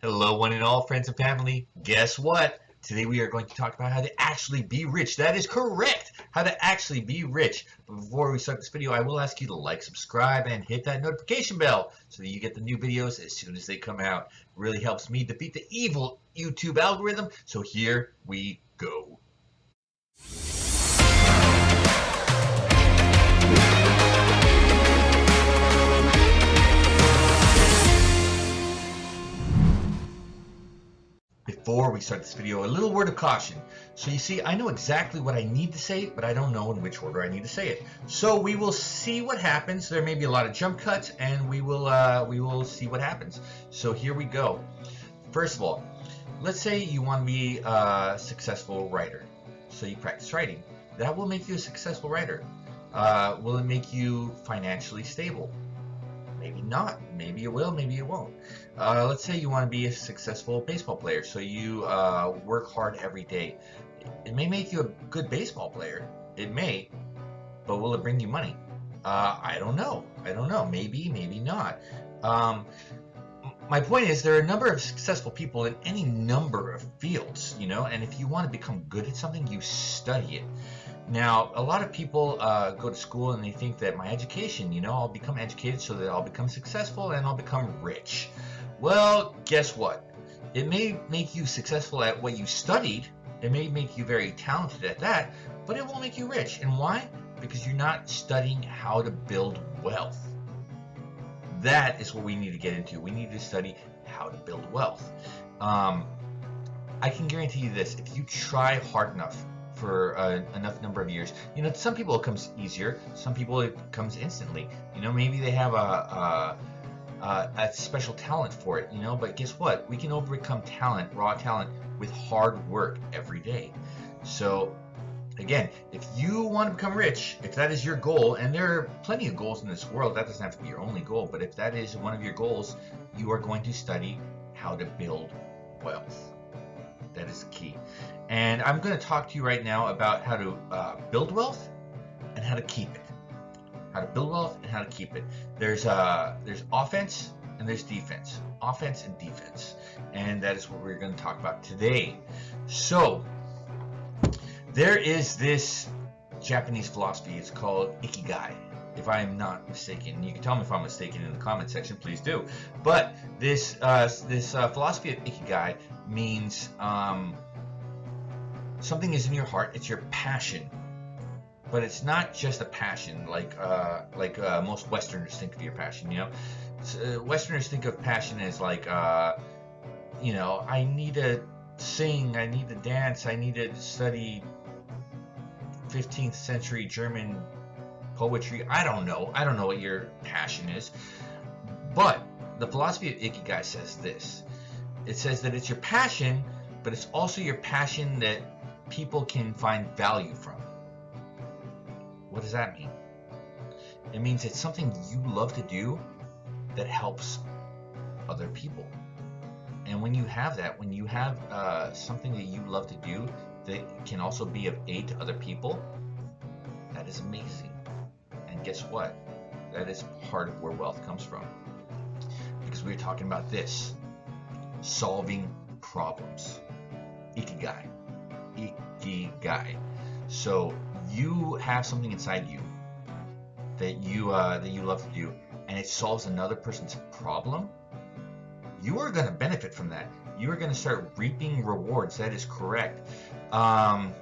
Hello, one and all, friends and family. Guess what? Today we are going to talk about how to actually be rich. That is correct, how to actually be rich. But before we start this video, I will ask you to like, subscribe, and hit that notification bell so that you get the new videos as soon as they come out. It really helps me defeat the evil YouTube algorithm. So here we go. Before we start this video, a little word of caution. So you see, I know exactly what I need to say, but I don't know in which order I need to say it. So we will see what happens. There may be a lot of jump cuts, and we will see what happens. So here we go. First of all, let's say you want to be a successful writer. So you practice writing. That will make you a successful writer. Will it make you financially stable? Maybe not. Maybe it will, maybe it won't. Let's say you want to be a successful baseball player, so you work hard every day. It may make you a good baseball player. It may, but will it bring you money? I don't know. I don't know. Maybe, maybe not. My point is there are a number of successful people in any number of fields, and if you want to become good at something, you study it. Now, a lot of people go to school and they think that my education, I'll become educated so that I'll become successful and I'll become rich. Well, guess what? It may make you successful at what you studied. It may make you very talented at that, but it won't make you rich. And why? Because you're not studying how to build wealth. That is what we need to get into. We need to study how to build wealth. I can guarantee you this, if you try hard enough, for enough number of years, some people it comes easier, some people it comes instantly. Maybe they have a special talent for it, but guess what? We can overcome talent, raw talent, with hard work every day. So again, if you want to become rich, if that is your goal, and there are plenty of goals in this world, that doesn't have to be your only goal, but if that is one of your goals, you are going to study how to build wealth. That is the key. And I'm going to talk to you right now about how to build wealth and how to keep it. How to build wealth and how to keep it. There's offense and there's defense. Offense and defense. And that is what we're going to talk about today. So, there is this Japanese philosophy. It's called Ikigai, if I am not mistaken. You can tell me if I'm mistaken in the comment section, please do. But this philosophy of Ikigai means something is in your heart. It's your passion, but it's not just a passion like most Westerners think of your passion. Westerners think of passion as like I need to sing, I need to dance, I need to study 15th century German poetry. I don't know what your passion is, but the philosophy of Ikigai says this. It says that it's your passion, but it's also your passion that people can find value from. What does that mean? It means it's something you love to do that helps other people. And when you have that, when you have something that you love to do that can also be of aid to other people, that is amazing. And guess what? That is part of where wealth comes from. Because we're talking about this. Solving problems. Ikigai. Ikigai. So you have something inside you that you love to do, and it solves another person's problem. You are going to benefit from that. You are going to start reaping rewards. That is correct. That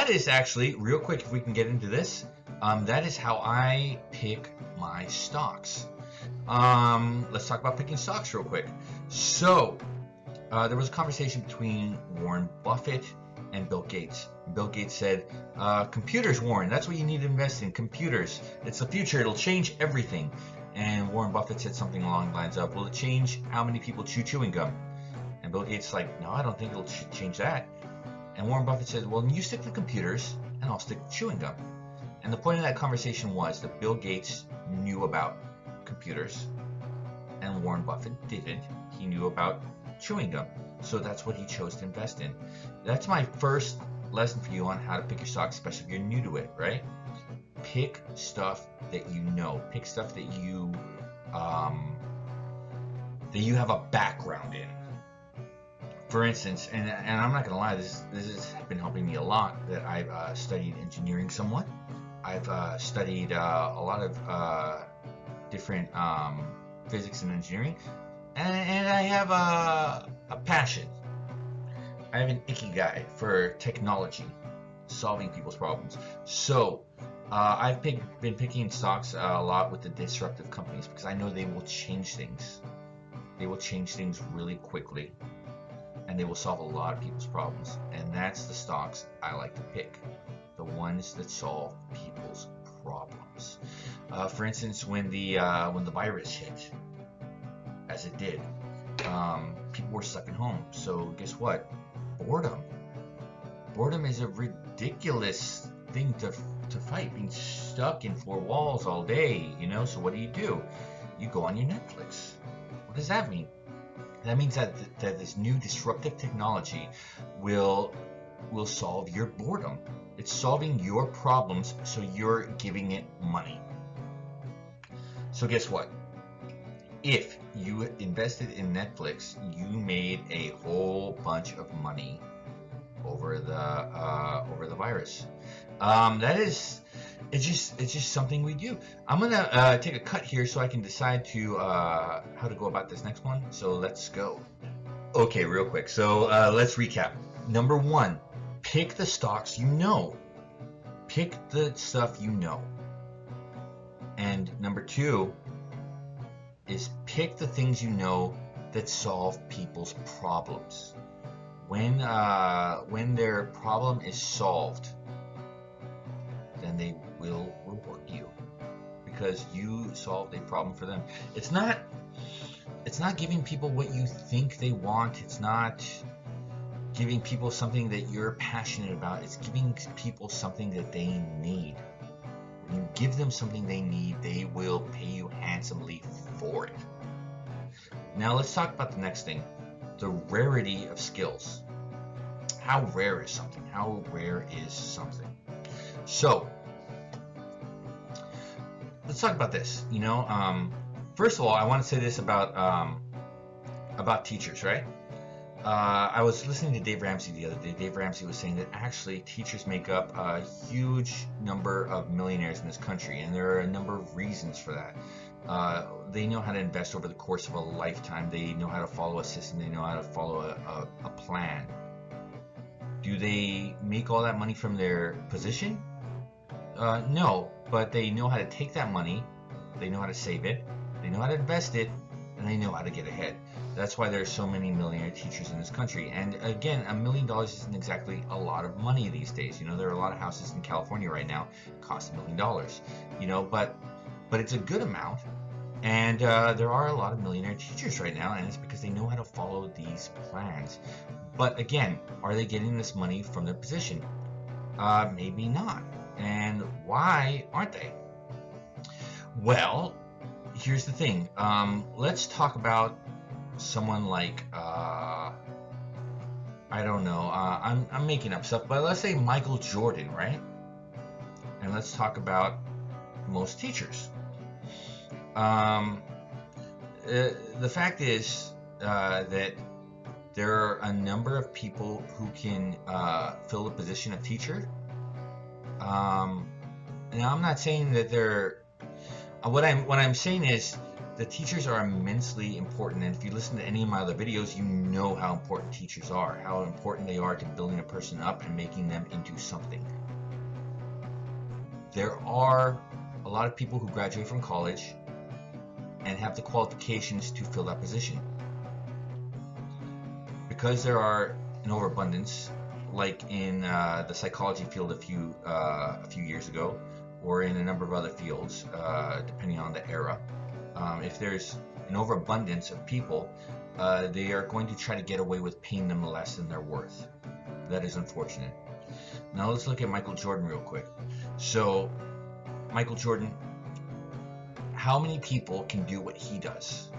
is actually, real quick, if we can get into this, that is how I pick my stocks. Let's talk about picking stocks real quick. So, there was a conversation between Warren Buffett and Bill Gates. Bill Gates said, computers, Warren, that's what you need to invest in, computers. It's the future, it'll change everything. And Warren Buffett said something along the lines of, will it change how many people chew chewing gum? And Bill Gates is like, no, I don't think it'll change that. And Warren Buffett said, well, you stick to computers, and I'll stick to chewing gum. And the point of that conversation was that Bill Gates knew about computers, and Warren Buffett didn't. He knew about chewing gum. So that's what he chose to invest in. That's my first lesson for you on how to pick your stocks, especially if you're new to it, right? Pick stuff that you know. Pick stuff that you that you have a background in. For instance, and I'm not going to lie, this has been helping me a lot, that I've studied engineering somewhat. I've studied a lot of different physics and engineering, and I have a passion. I have an Ikigai for technology, solving people's problems. So I've been picking stocks a lot with the disruptive companies because I know they will change things. They will change things really quickly, and they will solve a lot of people's problems. And that's the stocks I like to pick, the ones that solve people's problems. For instance, when the virus hit, as it did, people were stuck at home. So guess what? Boredom is a ridiculous thing to fight, being stuck in four walls all day, you know. So what do? You go on your Netflix. What does that mean? That means that this new disruptive technology will solve your boredom. It's solving your problems, so you're giving it money. So guess what? If you invested in Netflix, you made a whole bunch of money over the virus. It's just something we do. I'm gonna take a cut here so I can decide to how to go about this next one. So let's go. Okay, real quick. So let's recap. Number one, pick the stocks you know. Pick the stuff you know. And number two is pick the things you know that solve people's problems. When their problem is solved, then they will reward you because you solved a problem for them. It's not giving people what you think they want. It's not giving people something that you're passionate about. It's giving people something that they need. When you give them something they need, they will pay you handsomely for it. Now let's talk about the next thing, the rarity of skills. How rare is something? How rare is something? So let's talk about this. You know, first of all, I want to say this about teachers, right? I was listening to Dave Ramsey the other day. Dave Ramsey was saying that actually teachers make up a huge number of millionaires in this country, and there are a number of reasons for that. They know how to invest over the course of a lifetime. They know how to follow a system. They know how to follow a plan. Do they make all that money from their position? No, but they know how to take that money. They know how to save it. They know how to invest it, and they know how to get ahead. That's why there's so many millionaire teachers in this country. And again, $1 million isn't exactly a lot of money these days. You know, there are a lot of houses in California right now cost $1 million. You know, but it's a good amount. And there are a lot of millionaire teachers right now, and it's because they know how to follow these plans. But again, are they getting this money from their position? Maybe not. And why aren't they? Well, here's the thing. Let's talk about someone like I don't know. I'm making up stuff, but let's say Michael Jordan, right? And let's talk about most teachers. The fact is that there are a number of people who can fill the position of teacher. Now I'm not saying that they're. What I'm saying is the teachers are immensely important, and if you listen to any of my other videos, you know how important teachers are, how important they are to building a person up and making them into something. There are a lot of people who graduate from college and have the qualifications to fill that position. Because there are an overabundance, like in the psychology field a few years ago, or in a number of other fields, depending on the era. If there's an overabundance of people, they are going to try to get away with paying them less than they're worth. That is unfortunate. Now let's look at Michael Jordan real quick. So, Michael Jordan, how many people can do what he does?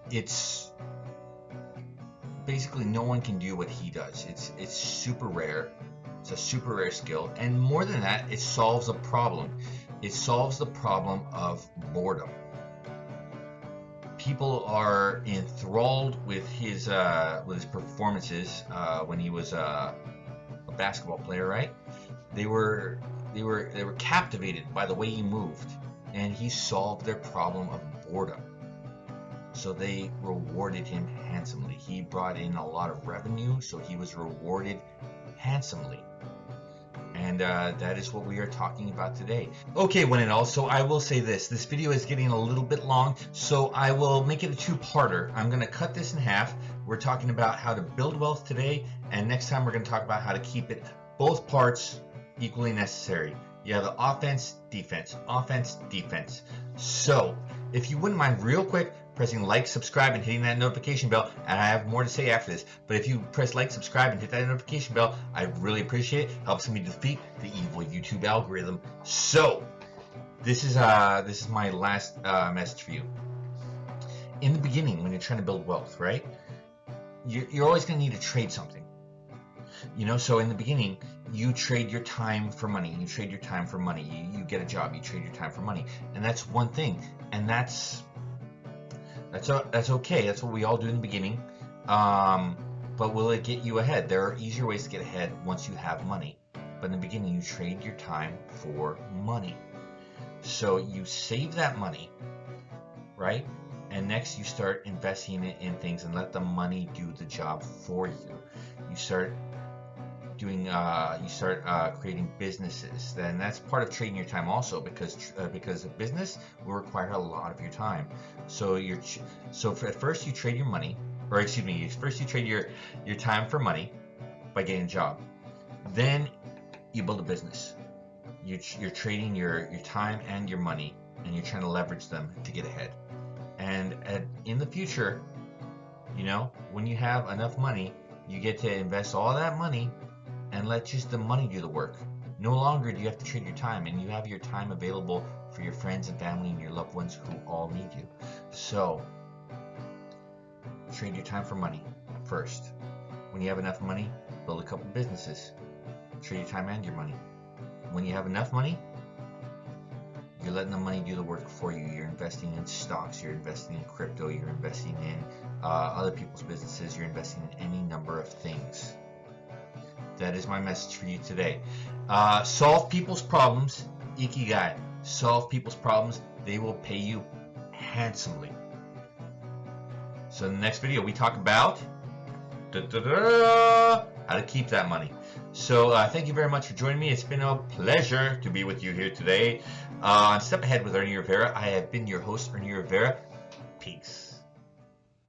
It's basically no one can do what he does. It's super rare. It's a super rare skill, and more than that, it solves a problem. It solves the problem of boredom. people are enthralled with his performances when he was a basketball player, right? They were captivated by the way he moved, and he solved their problem of boredom. So they rewarded him handsomely. He brought in a lot of revenue, so he was rewarded handsomely. And that is what we are talking about today. Okay, one and all, so I will say this. This video is getting a little bit long, so I will make it a two-parter. I'm going to cut this in half. We're talking about how to build wealth today, and next time we're going to talk about how to keep it, both parts equally necessary. You have the offense, defense, offense, defense. So, if you wouldn't mind real quick, pressing like, subscribe, and hitting that notification bell, and I have more to say after this, but if you press like, subscribe, and hit that notification bell, I really appreciate it. Helps me defeat the evil YouTube algorithm. So, this is my last message for you. In the beginning, when you're trying to build wealth, right, you're always going to need to trade something. You know, so in the beginning, you trade your time for money. You trade your time for money. You get a job. You trade your time for money, and that's one thing, and that's okay. That's what we all do in the beginning. But will it get you ahead? There are easier ways to get ahead once you have money. But in the beginning, you trade your time for money. So you save that money, right? And next, you start investing it in things and let the money do the job for you. You start doing, creating businesses. Then that's part of trading your time also, because a business will require a lot of your time. So at first you trade your money, or excuse me, first you trade your time for money by getting a job. Then you build a business. You're trading your time and your money, and you're trying to leverage them to get ahead. And in the future, you know, when you have enough money, you get to invest all that money and let just the money do the work. No longer do you have to trade your time, and you have your time available for your friends and family and your loved ones who all need you. So, trade your time for money first. When you have enough money, build a couple businesses. Trade your time and your money. When you have enough money, you're letting the money do the work for you. You're investing in stocks, you're investing in crypto, you're investing in other people's businesses, you're investing in any number of things. That is my message for you today. Solve people's problems, Ikigai. Solve people's problems, they will pay you handsomely. So in the next video, we talk about how to keep that money. So thank you very much for joining me. It's been a pleasure to be with you here today. On Step Ahead with Ernie Rivera, I have been your host, Ernie Rivera. Peace.